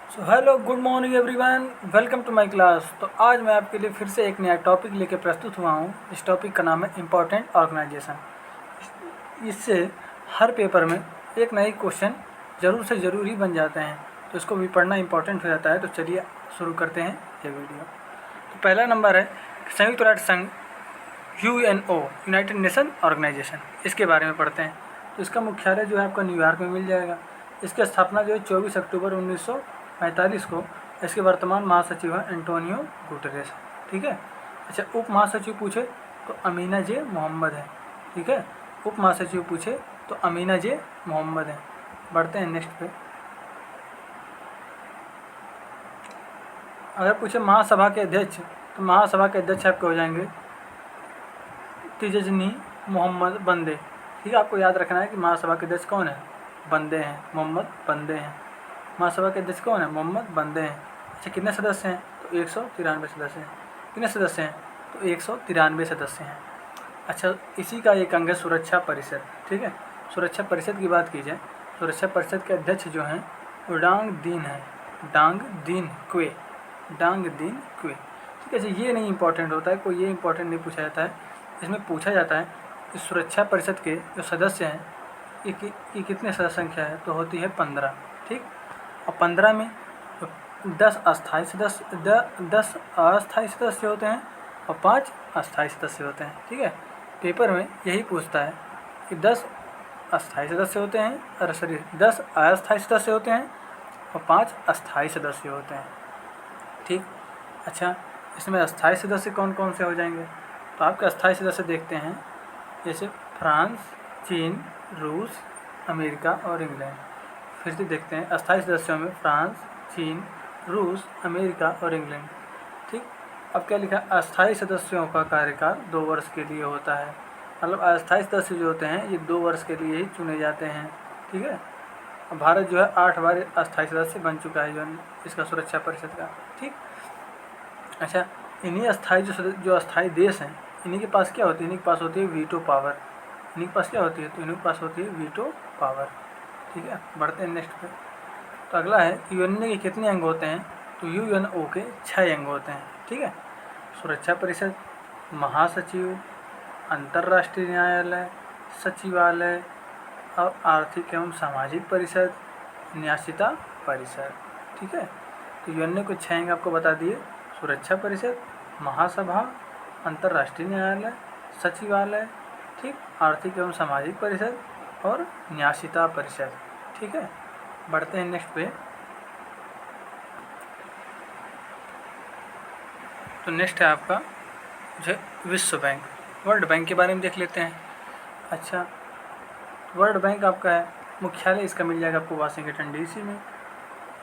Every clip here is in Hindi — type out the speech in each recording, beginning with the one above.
So hello good morning everyone, welcome to my class. तो आज मैं आपके लिए फिर से एक नया टॉपिक लेके प्रस्तुत हुआ हूँ। इस टॉपिक का नाम है इम्पोर्टेंट ऑर्गेनाइजेशन। इससे हर पेपर में एक नई क्वेश्चन ज़रूर से ज़रूर ही बन जाते हैं, तो इसको भी पढ़ना इंपॉर्टेंट हो जाता है। तो चलिए शुरू करते हैं ये वीडियो। तो पहला नंबर है संयुक्त राष्ट्र संघ UNO, यूनाइटेड नेशन ऑर्गेनाइजेशन। इसके बारे में पढ़ते हैं। तो इसका मुख्यालय जो है आपका न्यूयॉर्क में मिल जाएगा। इसकी स्थापना जो है 24 अक्टूबर 1945 को। इसके वर्तमान महासचिव हैं एंटोनियो गुटेरेस। ठीक है। अच्छा, उप महासचिव पूछे तो अमीना जे मोहम्मद है। ठीक है, उप महासचिव पूछे तो अमीना जे मोहम्मद है। बढ़ते हैं नेक्स्ट पे। अगर पूछे महासभा के अध्यक्ष, तो महासभा के अध्यक्ष आपके हो जाएंगे तिजनी मोहम्मद बंदे। ठीक है, आपको याद रखना है कि महासभा के अध्यक्ष कौन है? बंदे हैं, मोहम्मद बंदे हैं। महासभा के अध्यक्ष कौन है? मोहम्मद बंदे हैं। अच्छा, कितने सदस्य हैं? तो 193 सदस्य हैं। कितने सदस्य हैं? तो 193 सदस्य हैं। अच्छा, इसी का एक अंग है सुरक्षा परिषद। ठीक है, सुरक्षा परिषद की बात की जाए, सुरक्षा परिषद के अध्यक्ष जो हैं वो डांग दीन है, डांग दीन क्वे, डांग दीन क्वे। ठीक है। अच्छा, ये नहीं इंपॉर्टेंट होता है, कोई ये इंपॉर्टेंट नहीं पूछा जाता है। इसमें पूछा जाता है कि सुरक्षा परिषद के जो सदस्य हैं ये कितने सदस्य संख्या है? तो होती है 15। ठीक, और 15 में 10 अस्थायी सदस्य 10 अस्थायी सदस्य होते हैं और 5 अस्थायी सदस्य होते हैं। ठीक है, पेपर में यही पूछता है कि 10 अस्थायी सदस्य होते हैं, और सॉरी 10 अस्थायी सदस्य होते हैं और 5 अस्थायी सदस्य होते हैं। ठीक। अच्छा, इसमें अस्थायी सदस्य कौन कौन से हो जाएंगे? तो आपके अस्थायी सदस्य देखते हैं, जैसे फ्रांस, चीन, रूस, अमेरिका और इंग्लैंड। फिर से देखते हैं अस्थायी सदस्यों में फ्रांस, चीन, रूस, अमेरिका और इंग्लैंड। ठीक। अब क्या लिखा? अस्थायी सदस्यों का कार्यकाल 2 वर्ष के लिए होता है। मतलब अस्थायी सदस्य जो होते हैं ये 2 वर्ष के लिए ही चुने जाते हैं। ठीक है, भारत जो है 8 बार अस्थायी सदस्य बन चुका है जो इसका सुरक्षा परिषद का। ठीक। अच्छा, इन्हीं अस्थायी जो अस्थायी देश हैं, इन्हीं के पास क्या होती है? इन्हीं के पास होती है वीटो पावर। इन्हीं के पास क्या होती है? तो इन्हीं के पास होती है वीटो पावर। ठीक है, बढ़ते हैं नेक्स्ट पे। तो अगला है UNO के कितने अंग होते हैं? तो UNO के 6 अंग होते हैं। ठीक है, सुरक्षा परिषद, महासचिव, अंतर्राष्ट्रीय न्यायालय, सचिवालय और आर्थिक एवं सामाजिक परिषद, न्यासिता परिषद। ठीक है, तो UNO के 6 अंग आपको बता दिए। सुरक्षा परिषद, महासभा, अंतर्राष्ट्रीय न्यायालय, सचिवालय, ठीक, आर्थिक एवं सामाजिक परिषद और न्यासिता परिषद। ठीक है, बढ़ते हैं नेक्स्ट पे। तो नेक्स्ट है आपका जो है विश्व बैंक, वर्ल्ड बैंक के बारे में देख लेते हैं। अच्छा, वर्ल्ड बैंक आपका है, मुख्यालय इसका मिल जाएगा आपको वाशिंगटन DC में।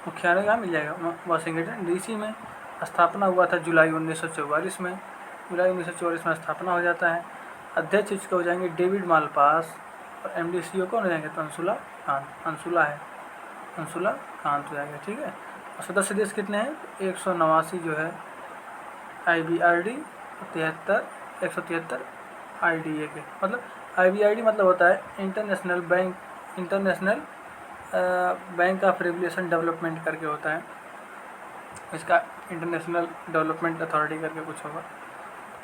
मुख्यालय कहाँ मिल जाएगा? वाशिंगटन DC में। स्थापना हुआ था जुलाई 1944 में। जुलाई 1944 में स्थापना हो जाता है। अध्यक्ष इसके हो जाएंगे डेविड मालपास और MD CEO कौन हो जाएंगे? तो अंशुला कांत, अंशुला है, अंशुला कांत हो जाएगा। ठीक है, और सदस्य देश कितने हैं? 189 जो है IBRD, 173 IDA के। मतलब IBRD मतलब होता है international bank, international bank of regulation development करके होता है। इसका इंटरनेशनल डेवलपमेंट अथॉरिटी करके कुछ होगा।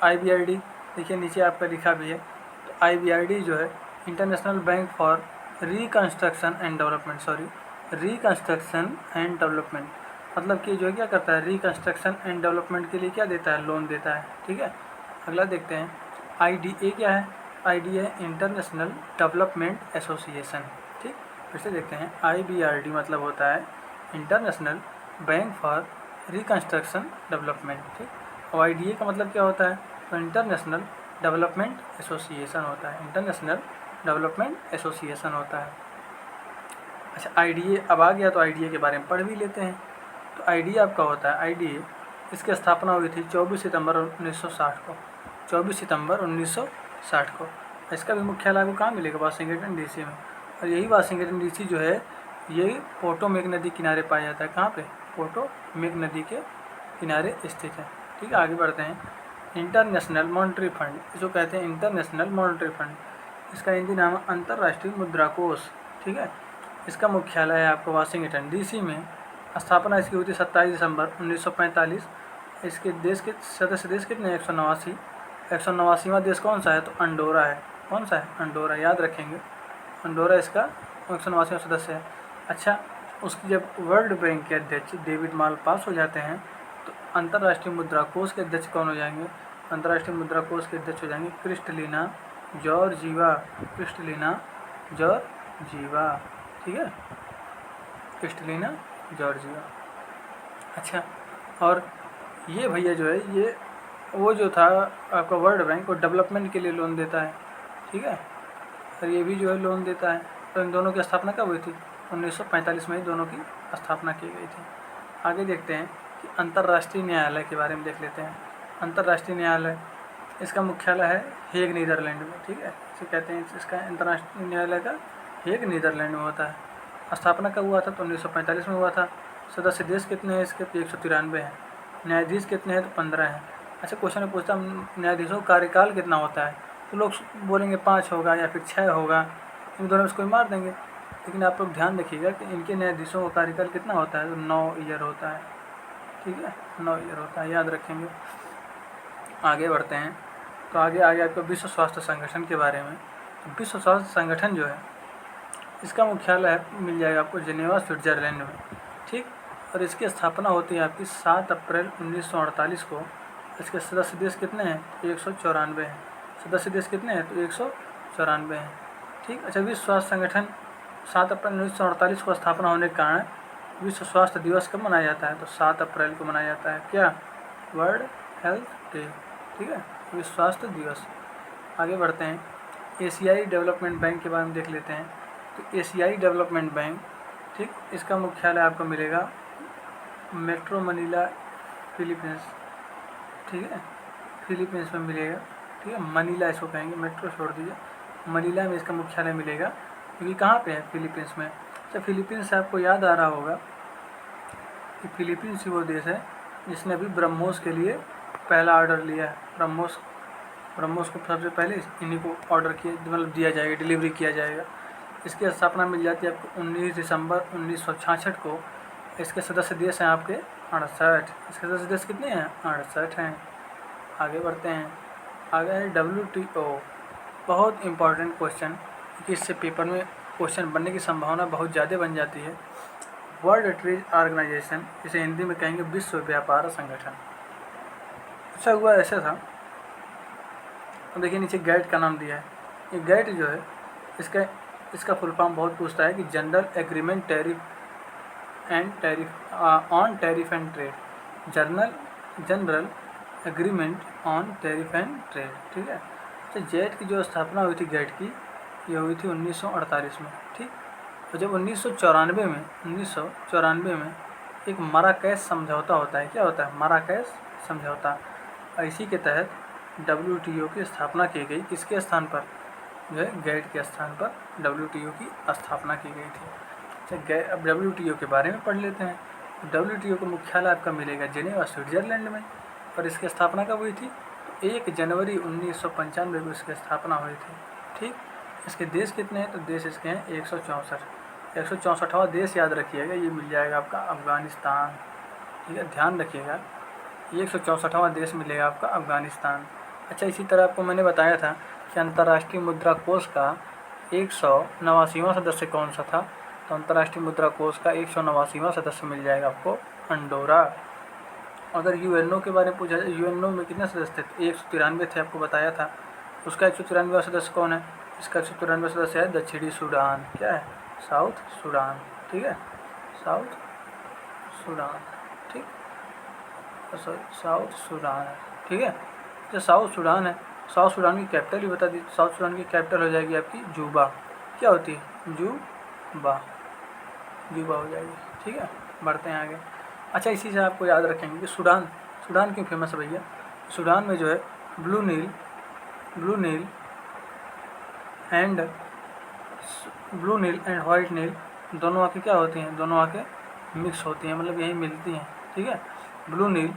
IBRD देखिए नीचे आपका लिखा भी है। तो IBRD जो है international bank for reconstruction and development, sorry reconstruction and development, मतलब कि जो है क्या करता है? रिकन्स्ट्रक्शन एंड डेवलपमेंट के लिए क्या देता है? लोन देता है। ठीक है, अगला देखते हैं IDA क्या है? IDA international development association. ठीक, फिर से देखते हैं IBRD मतलब होता है international bank for reconstruction development. ठीक, और IDA का मतलब क्या होता है? तो इंटरनेशनल डेवलपमेंट एसोसिएशन होता है, इंटरनेशनल डेवलपमेंट एसोसिएशन होता है। अच्छा, IDA अब आ गया तो IDA के बारे में पढ़ भी लेते हैं। तो IDA आपका होता है, IDA इसकी स्थापना हुई थी 24 सितंबर 1960 को, 24 सितंबर 1960 को। इसका भी मुख्यालय आपको कहाँ मिलेगा? वाशिंगटन DC में। और यही वाशिंगटन DC जो है ये पोटोमेक नदी किनारे पाया जाता है। कहाँ पे? पोटोमेक नदी के किनारे स्थित है। ठीक है, आगे बढ़ते हैं। इंटरनेशनल मॉनेटरी फंड, इसको कहते हैं इंटरनेशनल मॉनेटरी फंड। इसका हिंदी नाम है अंतर्राष्ट्रीय मुद्रा कोष। ठीक है, इसका मुख्यालय है आपको वाशिंगटन DC में। स्थापना इसकी हुई थी 27 दिसंबर 1945। इसके देश के सदस्य देश कितने हैं? 189। 189वां देश कौन सा है? तो अंडोरा है। कौन सा है? अंडोरा, याद रखेंगे। अंडोरा इसका 189वां सदस्य है। अच्छा, उसकी जब वर्ल्ड बैंक के अध्यक्ष डेविड मालपास हो जाते हैं तो अंतर्राष्ट्रीय मुद्रा कोष के अध्यक्ष कौन हो जाएंगे? अंतर्राष्ट्रीय मुद्रा कोष के अध्यक्ष हो जाएंगे क्रिस्टलिना जॉर्जीवा। क्रिस्टलिना जॉर्जीवा, ठीक है, क्रिस्टलिना जॉर्जिया। अच्छा, और ये भैया जो है, ये वो जो था आपका वर्ल्ड बैंक, वो डेवलपमेंट के लिए लोन देता है, ठीक है, और ये भी जो है लोन देता है। तो इन दोनों की स्थापना कब हुई थी? 1945 में ही दोनों की स्थापना की गई थी। आगे देखते हैं कि अंतर्राष्ट्रीय न्यायालय के बारे में देख लेते हैं। अंतर्राष्ट्रीय न्यायालय, इसका मुख्यालय है हेग, नीदरलैंड में, ठीक है, इसे कहते हैं, इसका अंतर्राष्ट्रीय न्यायालय का हेग, नीदरलैंड में होता है। स्थापना कब हुआ था? तो 1945 में हुआ था। सदस्य देश कितने हैं इसके? 193 हैं। न्यायाधीश कितने हैं? तो 15 हैं। अच्छा, क्वेश्चन में पूछता न्यायाधीशों का कार्यकाल कितना होता है? तो लोग बोलेंगे 5 होगा या फिर 6 होगा, इन दोनों में से कोई मार देंगे। लेकिन आप लोग ध्यान रखिएगा कि इनके न्यायाधीशों का कार्यकाल कितना होता है? तो 9 ईयर होता है, ठीक है, 9 ईयर होता है, याद रखेंगे। आगे बढ़ते हैं तो आगे आपको विश्व स्वास्थ्य संगठन के बारे में। तो विश्व स्वास्थ्य संगठन जो है, इसका मुख्यालय मिल जाएगा आपको जिनेवा, स्विट्जरलैंड में, ठीक। और इसकी स्थापना होती है आपकी 7 अप्रैल 1948 को। इसके सदस्य देश कितने हैं? 194 हैं। सदस्य देश कितने हैं? तो 194 हैं, ठीक। अच्छा, विश्व स्वास्थ्य संगठन 7 अप्रैल 1948 को स्थापना होने के कारण विश्व स्वास्थ्य दिवस कब मनाया जाता है? तो 7 अप्रैल को मनाया जाता है। क्या? वर्ल्ड हेल्थ डे, ठीक है, विश्व स्वास्थ्य दिवस। आगे बढ़ते हैं, एशियाई डेवलपमेंट बैंक के बारे में देख लेते हैं। तो एशियाई डेवलपमेंट बैंक, ठीक, इसका मुख्यालय आपको मिलेगा मेट्रो मनीला, फिलीपींस, ठीक है, फिलीपींस में मिलेगा, ठीक है, मनीला इसको कहेंगे, मेट्रो छोड़ दीजिए, मनीला में इसका मुख्यालय मिलेगा, क्योंकि कहाँ पे है? फिलीपींस में। अच्छा, फिलीपींस से आपको याद आ रहा होगा कि फिलीपींस ही वो देश है जिसने अभी ब्रह्मोस के लिए पहला ऑर्डर लिया है। ब्रह्मोस को सबसे पहले इन्हीं को ऑर्डर किया, मतलब दिया जाएगा, डिलीवरी किया जाएगा। इसकी स्थापना मिल जाती है आपको 19 दिसंबर 1966 को। इसके सदस्य देश हैं आपके 68। इसके सदस्य देश कितने हैं? 68 हैं। आगे बढ़ते हैं, आगे है WTO। बहुत इम्पॉर्टेंट क्वेश्चन, क्योंकि इससे पेपर में क्वेश्चन बनने की संभावना बहुत ज़्यादा बन जाती है। वर्ल्ड ट्रेड ऑर्गेनाइजेशन, इसे हिंदी में कहेंगे विश्व व्यापार संगठन। अच्छा, हुआ ऐसा था, अब देखिए नीचे गैट का नाम दिया है। ये गैट जो है, इसका फुल फॉर्म बहुत पूछता है कि general agreement on tariff and trade. General agreement on tariff and trade, ठीक है। तो जेट की जो स्थापना हुई थी गैट की, ये हुई थी 1948 में, ठीक। और जब 1994 में एक मराकेश समझौता होता है। क्या होता है? मराकेश समझौता। इसी के तहत WTO की स्थापना की गई। किसके स्थान पर? जो है गैट के स्थान पर WTO की स्थापना की गई थी। अब WTO के बारे में पढ़ लेते हैं। WTO का मुख्यालय आपका मिलेगा जिनेवा, स्विट्जरलैंड में। और इसकी स्थापना कब हुई थी? तो 1 जनवरी 1995 को इसकी स्थापना हुई थी, ठीक। इसके देश कितने हैं? तो देश इसके हैं 164। 164वां देश याद रखिएगा, ये मिल जाएगा आपका अफ़गानिस्तान, ठीक है, ध्यान रखिएगा। 164वां देश मिलेगा आपका अफ़गानिस्तान। अच्छा, इसी तरह आपको मैंने बताया था कि अंतर्राष्ट्रीय मुद्रा कोष का 189वां सदस्य कौन सा था? तो अंतर्राष्ट्रीय मुद्रा कोष का 189वां सदस्य मिल जाएगा आपको अंडोरा। अगर UNO के बारे में पूछा जाए, UNO में कितने सदस्य थे? 193 थे, आपको बताया था। उसका 193वां सदस्य कौन है? इसका 193वां सदस्य है दक्षिणी सूडान। क्या है? साउथ सूडान, ठीक है, साउथ सूडान, ठीक, साउथ सूडान है, ठीक है। जो साउथ सूडान है, साउथ सूडान की कैपिटल भी बता दी। साउथ सूडान की कैपिटल हो जाएगी आपकी जूबा। क्या होती है? जूबा हो जाएगी, ठीक है। बढ़ते हैं आगे। अच्छा, इसी से आपको याद रखेंगे कि सूडान क्यों फेमस है भैया? सूडान में जो है ब्लू नील एंड वाइट नील दोनों आके क्या होती हैं? दोनों आके मिक्स होती हैं, मतलब यही मिलती हैं, ठीक है। ब्लू नील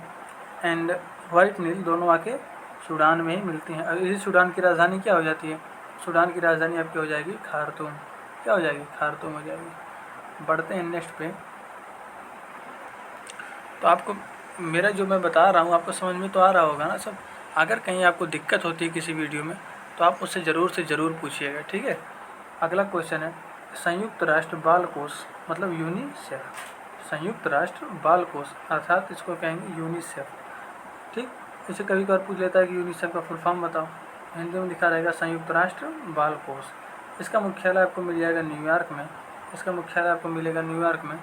एंड वाइट नील दोनों आके सूडान में ही मिलती हैं। और इसी सूडान की राजधानी क्या हो जाती है? सूडान की राजधानी आपकी हो जाएगी खार्तूम। क्या हो जाएगी? खार्तूम हो जाएगी। बढ़ते हैं नेक्स्ट पे। तो आपको मेरा जो मैं बता रहा हूँ आपको समझ में तो आ रहा होगा ना सब। अगर कहीं आपको दिक्कत होती है किसी वीडियो में तो आप उससे ज़रूर से ज़रूर पूछिएगा, ठीक है। अगला क्वेश्चन है संयुक्त राष्ट्र बाल कोष मतलब यूनिसेफ। संयुक्त राष्ट्र बाल कोष अर्थात इसको कहेंगे यूनिसेफ, ठीक। इसे कभी कभार पूछ लेता है कि यूनिसेफ का फुल फॉर्म बताओ। हिंदी में लिखा रहेगा संयुक्त राष्ट्र बाल कोष। इसका मुख्यालय आपको मिल जाएगा न्यूयॉर्क में। इसका मुख्यालय आपको मिलेगा न्यूयॉर्क में,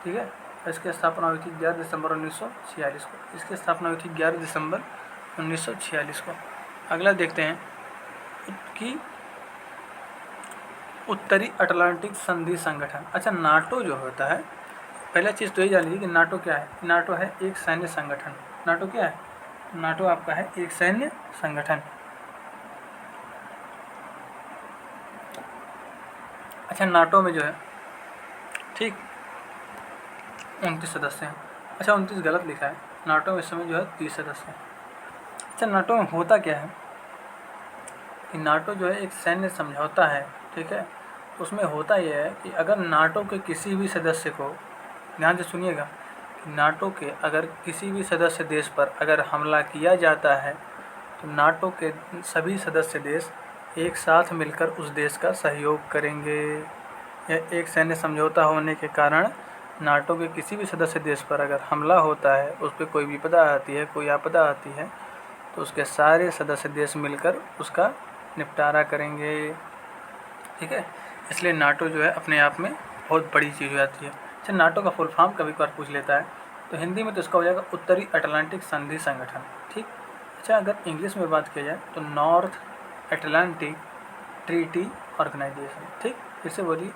ठीक है। इसकी स्थापना हुई थी 11 दिसंबर 1946 को। इसकी स्थापना हुई थी 11 दिसंबर 1946 को। अगला देखते हैं कि उत्तरी अटलांटिक संधि संगठन। अच्छा, नाटो जो होता है, पहला चीज़ तो ये जान लीजिए कि नाटो क्या है। नाटो है एक सैन्य संगठन। नाटो क्या है? नाटो आपका है एक सैन्य संगठन। अच्छा, नाटो में जो है, ठीक, 29 सदस्य हैं। अच्छा, 29 गलत लिखा है। नाटो में इस समय जो है 30 सदस्य हैं। अच्छा, नाटो में होता क्या है कि नाटो जो है एक सैन्य समझौता है, ठीक है। उसमें होता यह है कि अगर नाटो के किसी भी सदस्य को, ध्यान से सुनिएगा, कि नाटो के अगर किसी भी सदस्य देश पर अगर हमला किया जाता है तो नाटो के सभी सदस्य देश एक साथ मिलकर उस देश का सहयोग करेंगे। यह एक सैन्य समझौता होने के कारण नाटो के किसी भी सदस्य देश पर अगर हमला होता है, उस पर कोई विपदा आती है, कोई आपदा आती है, तो उसके सारे सदस्य देश मिलकर उसका निपटारा करेंगे, ठीक है। इसलिए नाटो जो है अपने आप में बहुत बड़ी चीज़ हो जाती है। अच्छा, नाटो का फुल फॉर्म कभी कभार पूछ लेता है, तो हिंदी में तो इसका हो जाएगा उत्तरी अटलांटिक संधि संगठन, ठीक। अच्छा, अगर इंग्लिश में बात किया जाए तो नॉर्थ अटलांटिक ट्रीटी ऑर्गेनाइजेशन, ठीक। फिर से बोलिए,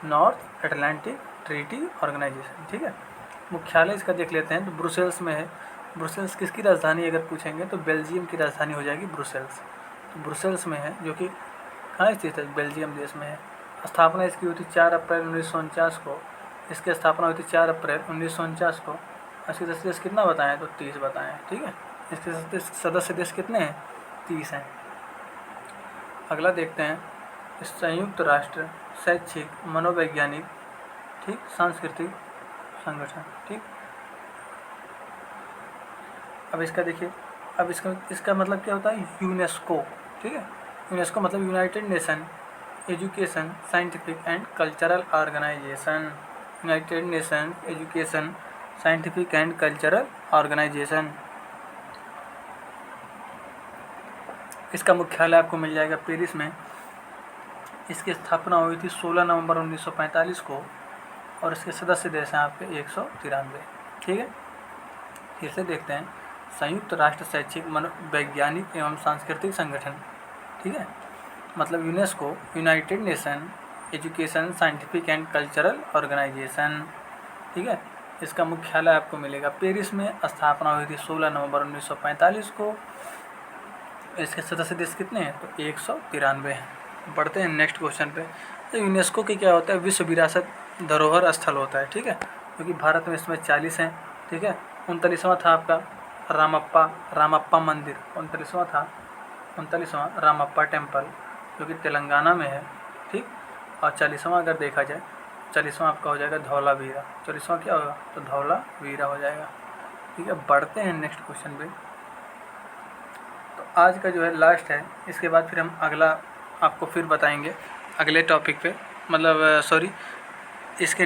नॉर्थ अटलांटिक ट्रीटी ऑर्गेनाइजेशन, ठीक है। मुख्यालय इसका देख लेते हैं तो ब्रुसेल्स में है। ब्रुसेल्स किसकी राजधानी अगर पूछेंगे तो बेल्जियम की राजधानी हो जाएगी ब्रुसेल्स। तो ब्रुसेल्स में है, जो कि कहाँ स्थित है? बेल्जियम देश में है। स्थापना इसकी हुई थी 4 अप्रैल 1949 को। इसकी स्थापना हुई थी 4 अप्रैल 1949 को। इसके सदस्य देश कितना बताएं? तो 30 बताएं, ठीक है। इसके सदस्य देश कितने हैं? 30 हैं। अगला देखते हैं, संयुक्त राष्ट्र शैक्षिक मनोवैज्ञानिक, ठीक, सांस्कृतिक संगठन, ठीक। अब इसका देखिए, अब इसका मतलब क्या होता है? यूनेस्को, ठीक है। यूनेस्को मतलब United Nation Education Scientific and Cultural Organization. United Nation Education Scientific and Cultural Organization. इसका मुख्यालय आपको मिल जाएगा पेरिस में। इसकी स्थापना हुई थी 16 नवंबर 1945 को और इसके सदस्य देश हैं आपके 193, ठीक है। फिर से देखते हैं, संयुक्त राष्ट्र शैक्षिक मनोवैज्ञानिक एवं सांस्कृतिक संगठन, ठीक है, मतलब UNESCO, United Nation Education Scientific and Cultural Organization, ठीक है। इसका मुख्यालय आपको मिलेगा पेरिस में। स्थापना हुई थी 16 नवंबर 1945 को। इसके सदस्य देश कितने हैं? तो 193 हैं। बढ़ते हैं नेक्स्ट क्वेश्चन पे। तो यूनेस्को की क्या होता है? विश्व विरासत धरोहर स्थल होता है, ठीक है, क्योंकि भारत में इसमें 40 हैं, ठीक है। 39वां था आपका रामप्पा मंदिर, 39वां था, 39वां रामप्पा टेम्पल, जो कि तेलंगाना में है, ठीक। और 40वां अगर देखा जाए, 40वां आपका हो जाएगा धौलावीरा। 40वां क्या होगा? तो धौलावीरा हो जाएगा, ठीक है। बढ़ते हैं नेक्स्ट क्वेश्चन पे। तो आज का जो है लास्ट है, इसके बाद फिर हम अगला आपको फिर बताएंगे अगले टॉपिक पे, मतलब सॉरी, इसके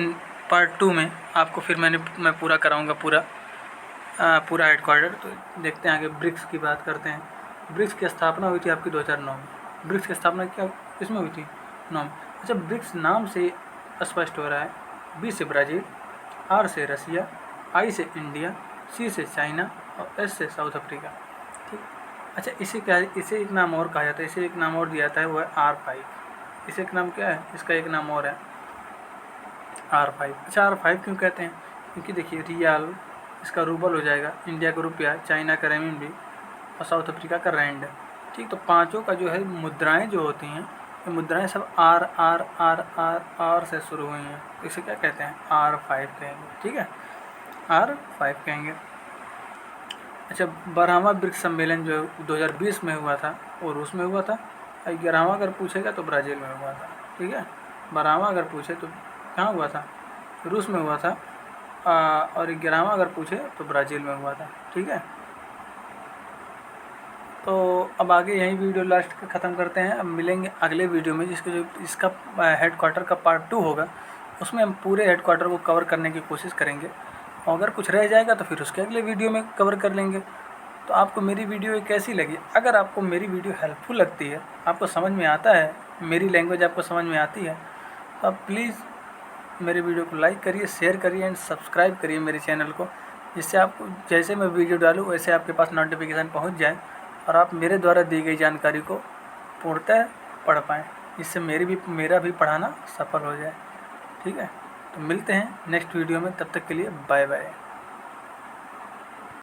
पार्ट 2 में आपको फिर मैं पूरा कराऊंगा पूरा हेडक्वार्टर। तो देखते हैं आगे। ब्रिक्स की बात करते हैं। ब्रिक्स की स्थापना हुई थी आपकी 2009 में। ब्रिक्स की स्थापना क्या किसमें हुई थी? 9 में। अच्छा, ब्रिक्स नाम से स्पष्ट हो रहा है। बी से ब्राज़ील, आर से रसिया, आई से इंडिया, सी से चाइना और एस से साउथ अफ्रीका, ठीक। अच्छा, इसे एक नाम और कहा जाता है, इसे एक नाम और दिया जाता है, वो है R5। इसे एक नाम क्या है? इसका एक नाम और है R5। अच्छा, R5 क्यों कहते हैं? क्योंकि देखिए, रियाल इसका रूबल हो जाएगा, इंडिया का रुपया, चाइना का रेमिनबी और साउथ अफ्रीका का रैंड, ठीक। तो पांचों का जो है मुद्राएं जो होती हैं, ये मुद्राएं सब R R R R R से शुरू हुई हैं। तो इसे क्या कहते हैं? R5 कहेंगे, ठीक है, R5 कहेंगे। अच्छा, 12वां ब्रिक्स सम्मेलन जो 2020 में हुआ था वो रूस में हुआ था। 11वां अगर पूछेगा तो ब्राज़ील में हुआ था, ठीक है। 12वां अगर पूछे तो कहाँ हुआ था? रूस में हुआ था। और 11वां अगर पूछे तो ब्राज़ील में हुआ था। ठीक है, तो अब आगे यही वीडियो लास्ट का ख़त्म करते हैं। अब मिलेंगे अगले वीडियो में, जिसके जो इसका हेडक्वार्टर का पार्ट 2 होगा, उसमें हम पूरे हेडक्वार्टर को कवर करने की कोशिश करेंगे। और अगर कुछ रह जाएगा तो फिर उसके अगले वीडियो में कवर कर लेंगे। तो आपको मेरी वीडियो कैसी लगी? अगर आपको मेरी वीडियो हेल्पफुल लगती है, आपको समझ में आता है, मेरी लैंग्वेज आपको समझ में आती है, तो आप प्लीज़ मेरे वीडियो को लाइक करिए, शेयर करिए एंड सब्सक्राइब करिए मेरे चैनल को, जिससे आपको जैसे मैं वीडियो डालूँ वैसे आपके पास नोटिफिकेशन पहुंच जाए और आप मेरे द्वारा दी गई जानकारी को पूर्णतः पढ़ पाएँ, जिससे मेरा भी पढ़ाना सफल हो जाए। ठीक है, तो मिलते हैं नेक्स्ट वीडियो में, तब तक के लिए बाय बाय।